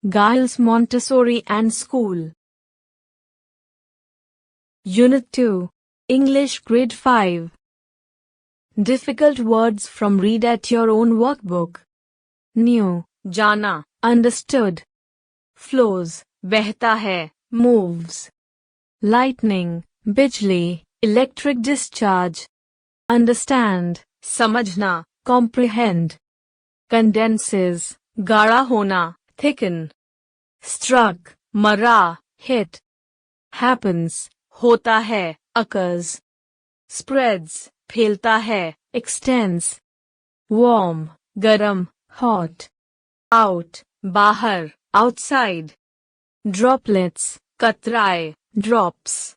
Giles Montessori and School. Unit 2. English Grade 5. Difficult words from read at your own workbook. New, जाना, understood. Flows, बहता है, moves. Lightning, bijli, electric discharge. Understand, समझना, comprehend. Condenses, गाढ़ा होना, thicken. Struck, मरा, hit. Happens, होता है, occurs. Spreads, फैलता है, extends. Warm, garam, hot. Out, बाहर, outside. droplets, कतराए, drops.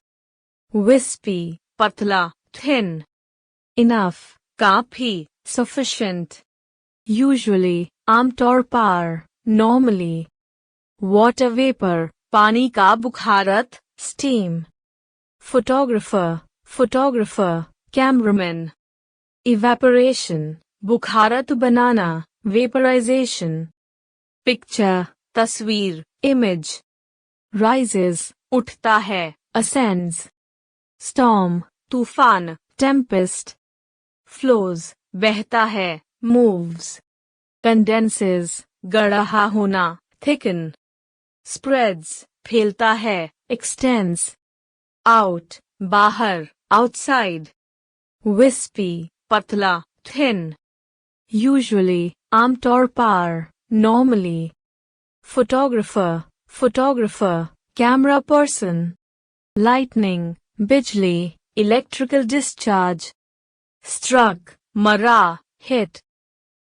Wispy, पतला, thin. enough, काफी, sufficient. Usually, आमतौर पर, normally. Water vapor, पानी का बुखारत, steam. Photographer, photographer, cameraman. Evaporation, बुखारत banana, vaporization. Picture, तस्वीर, image. Rises, उठता है, ascends. Storm, तूफान, tempest. Flows, बहता है, moves. Condenses, गढ़ा होना, thicken. Spreads, फैलता है, extends. Out, बाहर, outside. wispy. पतला, thin. Usually, आमतौर पर, normally. Photographer, photographer, camera person. Lightning, bijli, electrical discharge. Struck, मरा, hit.